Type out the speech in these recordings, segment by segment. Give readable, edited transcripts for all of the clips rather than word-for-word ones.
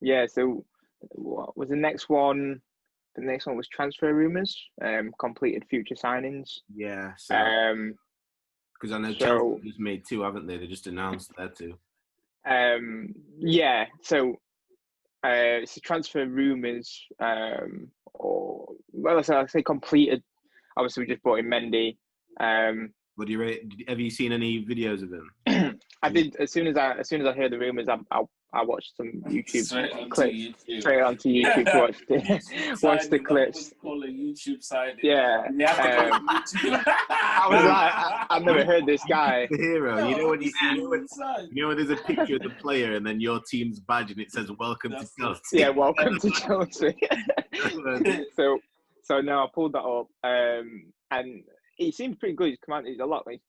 Yeah. So what was the next one? The next one was transfer rumors. Completed future signings. Yeah, so Um. because I know Chelsea So just made two, haven't they? They just announced their two. Yeah. So it's transfer rumors. Or well, I say completed. Obviously, we just brought in Mendy. What do you rate? Have you seen any videos of him? I did as soon as I heard the rumors. I watched some YouTube Straight onto clips YouTube. straight onto YouTube to watch YouTube watch the signing, clips. call a YouTube signing. Yeah, You have to go to YouTube. I was like, I've never heard this guy. The hero. No, You know when inside. you know when there's a picture of the player and then your team's badge and it says "Welcome to Chelsea." Yeah, welcome to Chelsea. so now I pulled that up, and he seems pretty good. His command is a lot like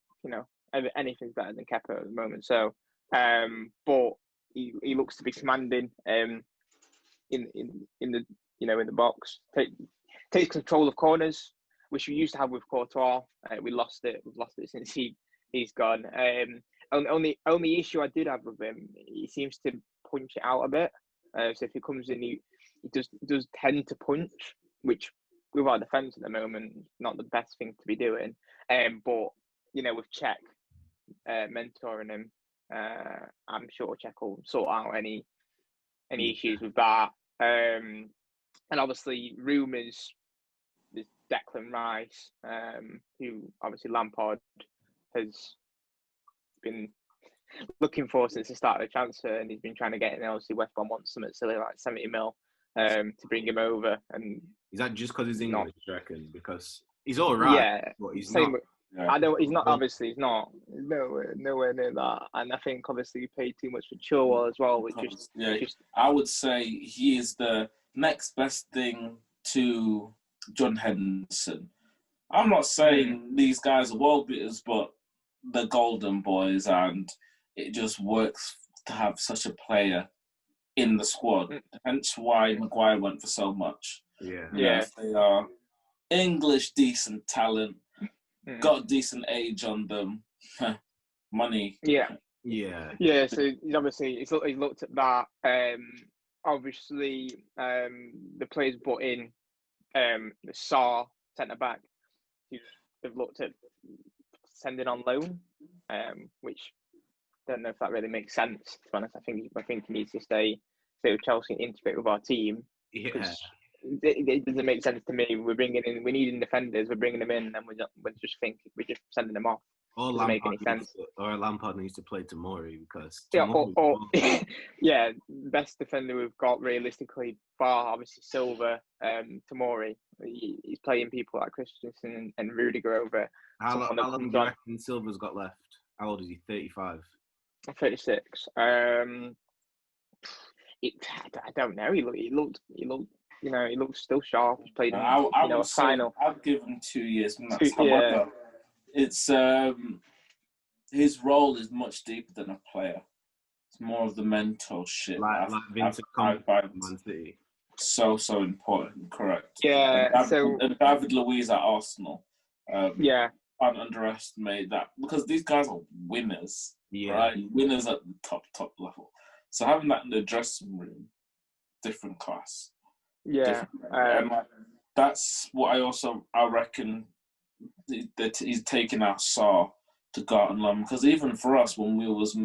anything's better than Kepa at the moment. So, but he looks to be commanding in the in the box. Takes control of corners, which we used to have with Courtois. We lost it. We've lost it since he's gone. Only issue I did have with him, he seems to punch it out a bit. So if he comes in, he does tend to punch, which with our defence at the moment, not the best thing to be doing. But with Czech mentoring him, I'm sure Czech will sort out any issues with that. And obviously, rumours. There's Declan Rice, who obviously Lampard has been looking for since the start of the transfer, and he's been trying to get in. Obviously, West Brom wants something silly like 70 mil to bring him over. And is that just because he's English? Do you reckon? Because he's all right, yeah, but he's same. not. I don't. He's not. Obviously, he's not. Nowhere near that. And I think obviously he paid too much for Chilwell as well, which just. I would say he is the next best thing to John Henderson. I'm not saying these guys are world beaters, but the golden boys, and it just works to have such a player in the squad. Hence why Maguire went for so much. Yeah. They are English decent talent, got a decent age on them, money. Yeah. So he's looked at that. Obviously, the players brought in the Saar centre back. They've looked at sending on loan, which I don't know if that really makes sense. To be honest, I think he needs to stay with Chelsea and integrate with our team. Yeah. It doesn't make sense to me. We're needing defenders. We're bringing them in, and we're just sending them off. Doesn't make any sense. Lampard needs to play Tomori because best defender we've got realistically, bar obviously Silva, Tomori. He's playing people like Christensen and Rudiger over. How long do you reckon Silva's got left? How old is he? 35. 36. I don't know. He looked. He looks still sharp. He's played a final. I'd give him 2 years max. However, it's his role is much deeper than a player. It's more of the mentorship. Like Vincent Kompany, Man City. So important. Correct. Yeah. And David Luiz at Arsenal. Yeah. Can't underestimate that because these guys are winners. Yeah. Right. Winners at the top level. So having that in the dressing room, different class. Yeah. That's what I reckon that he's taking out Saar to go out and loan, because even for us when we was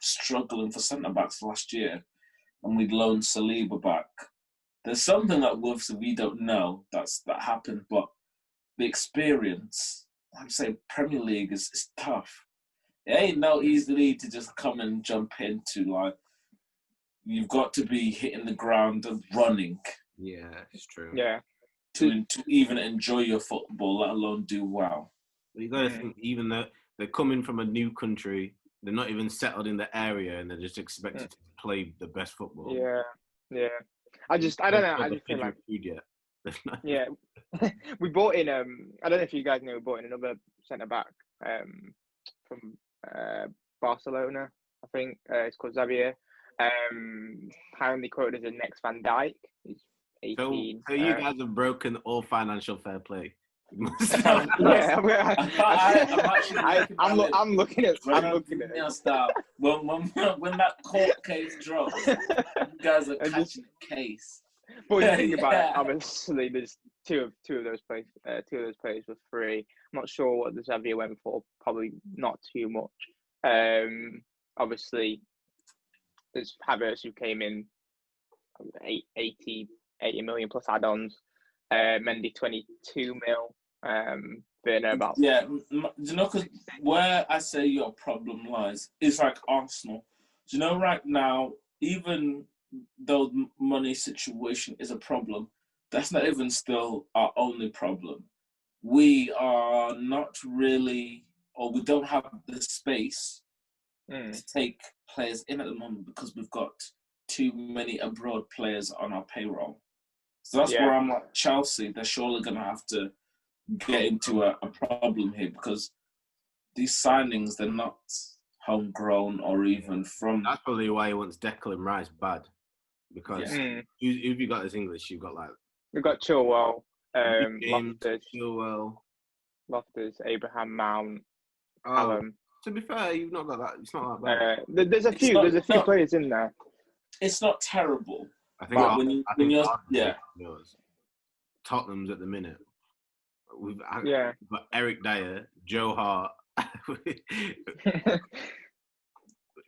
struggling for centre backs last year and we'd loaned Saliba back, there's something that Wolves we don't know that happened, but the experience, I'm saying Premier League is tough. It ain't no easy league to just come and jump into. Like, you've got to be hitting the ground and running. Yeah, it's true. Yeah. To even enjoy your football, let alone do well. You got to think, even though they're coming from a new country, they're not even settled in the area, and they're just expected to play the best football. Yeah. I don't know. I just feel like yeah, we bought in. I don't know if you guys know, we bought in another centre back from Barcelona. I think it's called Xavier. Apparently quoted as the next Van Dijk. He's 18. So you guys have broken all financial fair play. I'm looking at it. Style. When that court case drops, you guys are catching a case. But the thing about it, obviously, there's two of those players were free. I'm not sure what the Xavier went for. Probably not too much. Obviously, there's Havertz who came in 80 million plus add-ons. Mendy 22 mil. Werner about do you know? Because where I say your problem lies is like Arsenal. Do you know right now, even though the money situation is a problem, that's not even still our only problem. We are not really, or we don't have the space to take players in at the moment because we've got too many abroad players on our payroll. So that's where I'm like, Chelsea, they're surely going to have to get into a problem here because these signings, they're not homegrown or even from... That's probably why he wants Declan Rice bad. Because who have you got as English? You've got like... We've got Chilwell, Loftus, Abraham, Mount, Callum. To be fair, you've not got that. It's not that bad. There's a few players in there. It's not terrible. I think yeah. Tottenham's at the minute. We've got Eric Dyer, Joe Hart,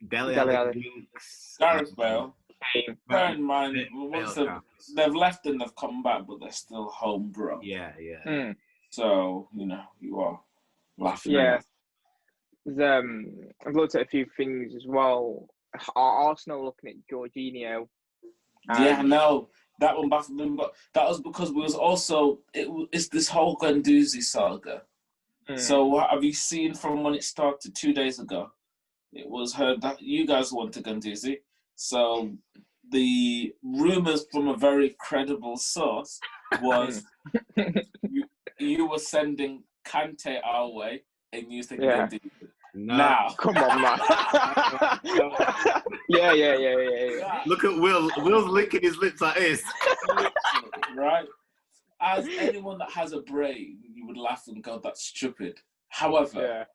Dele Alli, Gareth Bale. Bear in mind, once they've left and they've come back, but they're still homegrown. Yeah. So, you are laughing. Yeah. I've looked at a few things as well. Arsenal looking at Jorginho. That one baffled them, but that was because we was also it's this whole Guendouzi saga. So what have you seen from when it started 2 days ago? It was heard that you guys wanted Guendouzi. So the rumours from a very credible source was you were sending Kante our way and you think Guendouzi. No. Now, come on, man. Yeah. Look at Will. Will's licking his lips like this. Right? As anyone that has a brain, you would laugh and go, that's stupid. However,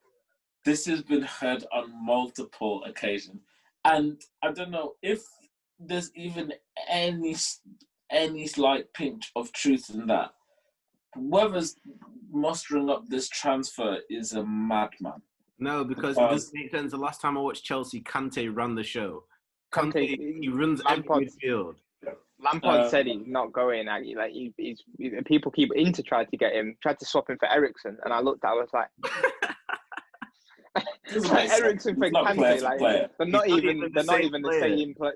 this has been heard on multiple occasions. And I don't know if there's even any slight pinch of truth in that. Whoever's mustering up this transfer is a madman. No, because it doesn't make sense. The last time I watched Chelsea, Kante ran the show. Kante he runs every midfield. Lampard said he's not going. He's people keep Inter tried to swap him for Eriksen, and I looked. I was like, Eriksen for Kante. They're not even the same player.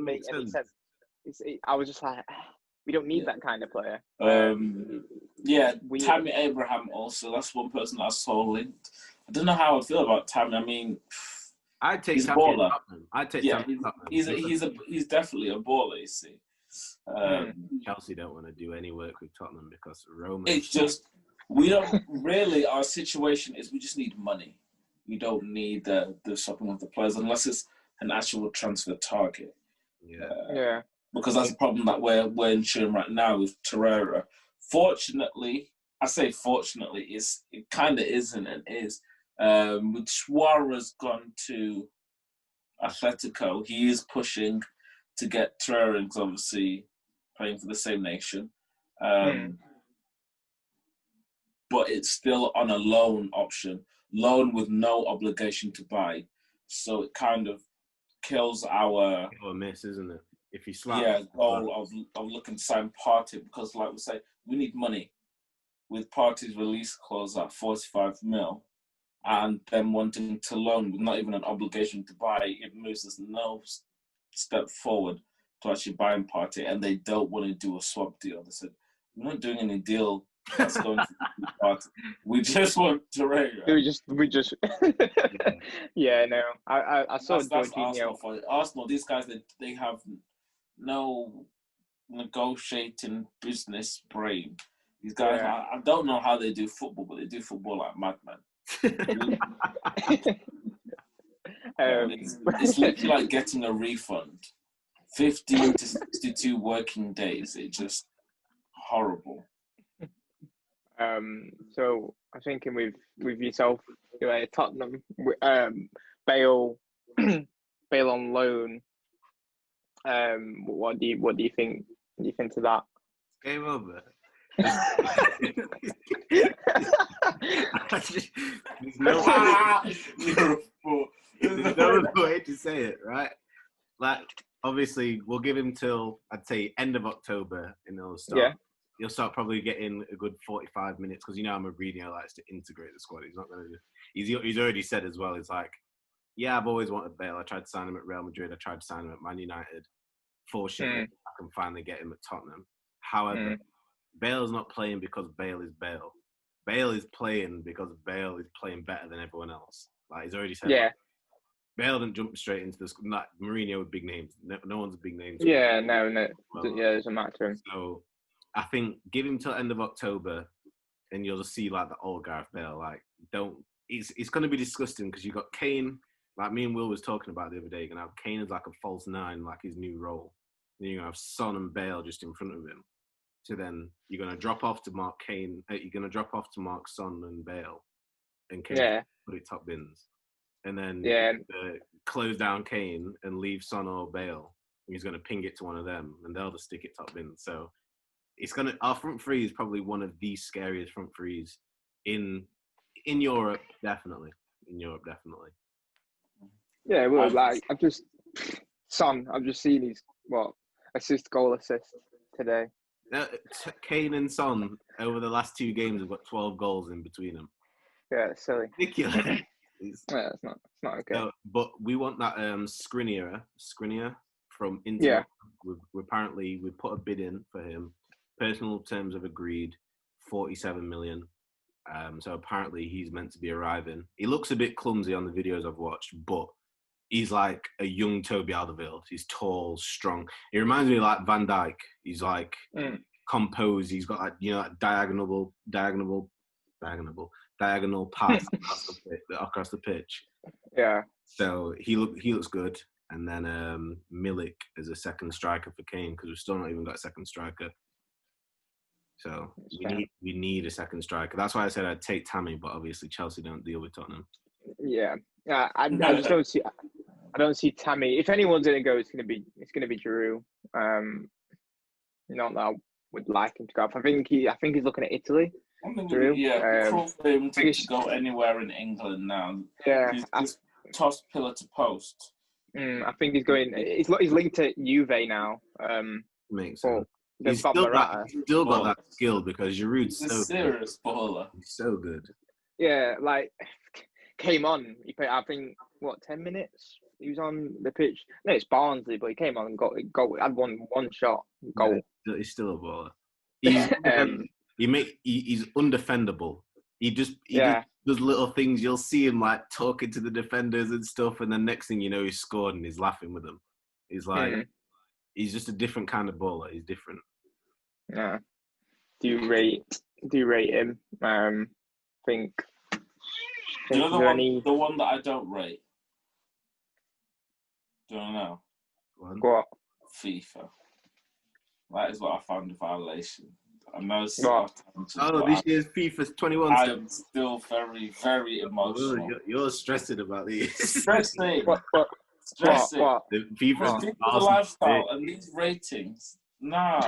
Make any sense. I was just like, we don't need that kind of player. Tammy Abraham also. That's one person I saw linked. I don't know how I feel about Tammy. I mean, I'd take Tammy. I'd take Tammy. He's definitely a baller. You see, Chelsea don't want to do any work with Tottenham because Roma. It's just we don't really. Our situation is we just need money. We don't need the shopping of the players unless it's an actual transfer target. Yeah. Because that's the problem that we're ensuring right now with Torreira. Fortunately, I say fortunately, it kind of isn't and is. With Suarez gone to Atletico, he is pushing to get Torreira, because obviously playing for the same nation. But it's still on a loan option, loan with no obligation to buy. So it kind of kills our miss, isn't it? If you slap goal of looking to sign Partey, because like we say, we need money. With Partey's release clause at 45 mil, and them wanting to loan with not even an obligation to buy, it moves us no step forward to actually buying Partey, and they don't want to do a swap deal. They said, we're not doing any deal that's going to Partey. We just want Torreira. We just no. I saw Jorginho. Arsenal, these guys, they have no negotiating business brain. These guys, I don't know how they do football, but they do football like madmen. It's literally like getting a refund. 15 to 62 working days. It's just horrible. So I'm thinking with yourself, Tottenham, Bale, Bale on loan. What do you think? What do you think to that? Game over. There's no other way to say it, right? Like, obviously, we'll give him till, I'd say, end of October, and he'll start. Yeah. He'll start probably getting a good 45 minutes, because how Mourinho likes to integrate the squad. He's not going to. He's already said as well. It's like, yeah, I've always wanted Bale. I tried to sign him at Real Madrid. I tried to sign him at Man United. Fortunately, I can finally get him at Tottenham. However, Bale's not playing because Bale is Bale. Bale is playing because Bale is playing better than everyone else. Like, he's already said. Yeah. Like, Bale didn't jump straight into this. Not Mourinho with big names. No one's a big name. Yeah, no. Well, yeah, it doesn't matter to him. So I think give him till end of October, and you'll just see like the old Gareth Bale. Like, it's going to be disgusting, because you got Kane. Like me and Will was talking about the other day, you're going to have Kane as like a false nine, like his new role. Then you're going to have Son and Bale just in front of him. So then you're going to drop off to Mark Kane. You're going to drop off to Mark Son and Bale, and Kane put it top bins. And then close down Kane and leave Son or Bale. And he's going to ping it to one of them, and they'll just stick it top bins. So our front three is probably one of the scariest front threes in Europe, definitely. Yeah, well, like I've just seen his goal assist today. Kane and Son over the last 2 games have got 12 goals in between them. Yeah, it's silly. Ridiculous. It's not okay. No, but we want that Skriniar from Inter. Yeah. We put a bid in for him. Personal terms have agreed, 47 million. So apparently he's meant to be arriving. He looks a bit clumsy on the videos I've watched, but he's like a young Toby Alderweireld. He's tall, strong. He reminds me of like Van Dijk. He's like composed. He's got that diagonal pass across the pitch. Yeah. So he looks good. And then Milik as a second striker for Kane, because we've still not even got a second striker. So we need a second striker. That's why I said I'd take Tammy, but obviously Chelsea don't deal with Tottenham. Yeah. I just don't see. I don't see Tammy. If anyone's going to go, it's going to be Giroud. Not that I would like him to go up. I think he's looking at Italy. Cruel for him to go anywhere in England now. Yeah, he's tossed pillar to post. I think he's going. He's linked to Juve now. Makes sense. He's still got that skill, because Giroud's so serious baller. He's so good. Yeah, like came on. He played, I think, 10 minutes. He was on the pitch. No, it's Barnsley, but he came on and got had one shot goal. Yeah, he's still a baller. He's undefendable. He just does little things. You'll see him like talking to the defenders and stuff, and then next thing you know, he's scored and he's laughing with them. He's like, he's just a different kind of baller. He's different. Yeah. Do you rate him? Think. You know the one that I don't rate. Do you know? What? FIFA. That is what I found a violation. I know it's this year's FIFA 21. I am still very, very emotional. You're stressing about these. Stressing. What? The FIFA the lifestyle and these ratings. Nah,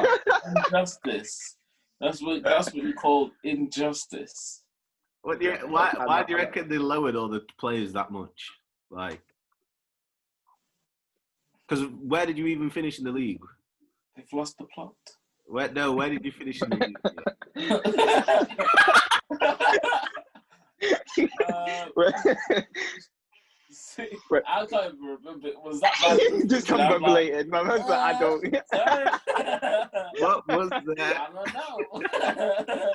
injustice. That's what you call injustice. Why do you reckon they lowered all the players that much? Like, because where did you even finish in the league? They've lost the plot. Where did you finish in the league? I can't even remember. Was that just confabulated? My man's like, I don't. What was that? I don't know.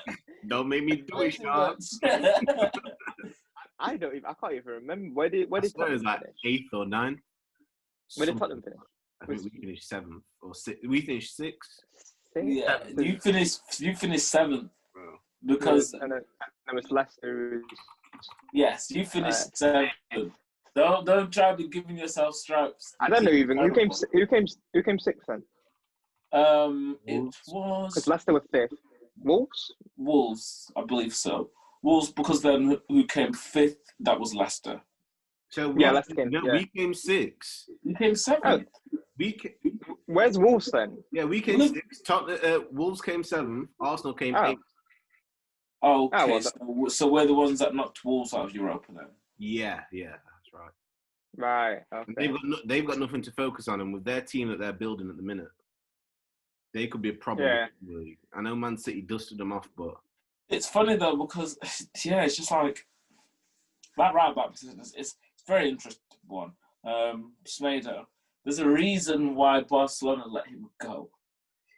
Don't make me do it, Sean. I can't even remember. Where did Tottenham it was like finish? 8th or 9th. Where did Tottenham finish? I think we finished 7th or 6th. We finished 6th. Yeah, you finished 7th. Bro. Because and it was Leicester. Yes, you finished 7th. Don't try to be giving yourself stripes. I don't know even who came 6th then. It was because Leicester were 5th. Wolves? Wolves, I believe so. Wolves, because then who came fifth? That was Leicester. So Yeah, Leicester came. Yeah. we came sixth. We came seventh. Where's Wolves then? We came sixth. Wolves came seventh. Arsenal came eighth. Oh, okay. Well, so we're the ones that knocked Wolves out of Europa then. Yeah, that's right. Right. Okay. They've got nothing to focus on, and with their team that they're building at the minute, they could be a problem. Yeah. I know Man City dusted them off, but it's funny though because it's just like that right back position. It's a very interesting one. Smedo. There's a reason why Barcelona let him go.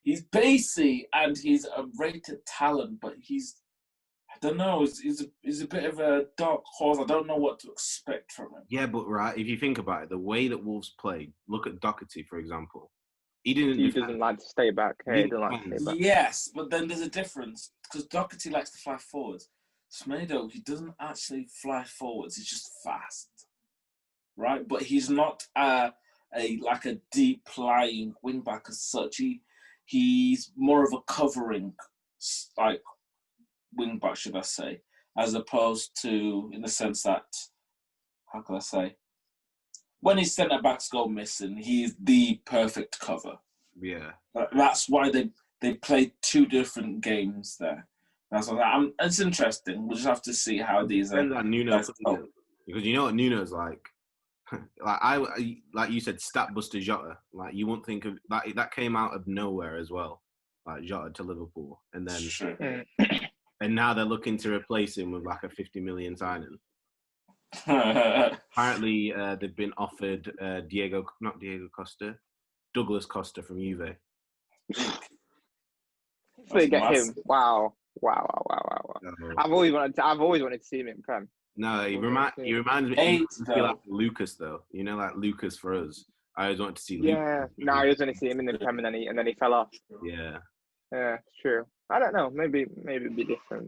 He's bassy and he's a rated talent, but I don't know. He's a bit of a dark horse. I don't know what to expect from him. Yeah, but if you think about it, the way that Wolves played, look at Doherty, for example. He doesn't like to stay back. He doesn't like to stay back. Yes, but then there's a difference because Doherty likes to fly forwards. Smedo, he doesn't actually fly forwards. He's just fast, right? But he's not a deep lying wing back as such. He's more of a covering like wing back, should I say, as opposed to in the sense that, how can I say, when his centre backs go missing, he's the perfect cover. Yeah, that's why they played two different games there. That's what it's interesting. We'll just have to see how these are. Nuno, because you know what Nuno's like. Like you said, stat buster Jota. Like you won't think of that. That came out of nowhere as well. Like Jota to Liverpool, and then and now they're looking to replace him with like a 50 million signing. Apparently, they've been offered Douglas Costa from Juve. If they get him, wow. I've always wanted to see him in Prem. No, he reminds me like Lucas though. You know, like Lucas for us. I always wanted to see Lucas. Yeah, no, I was going to see him in the Prem and then he fell off. Yeah. Yeah, it's true. I don't know. Maybe it'd be different.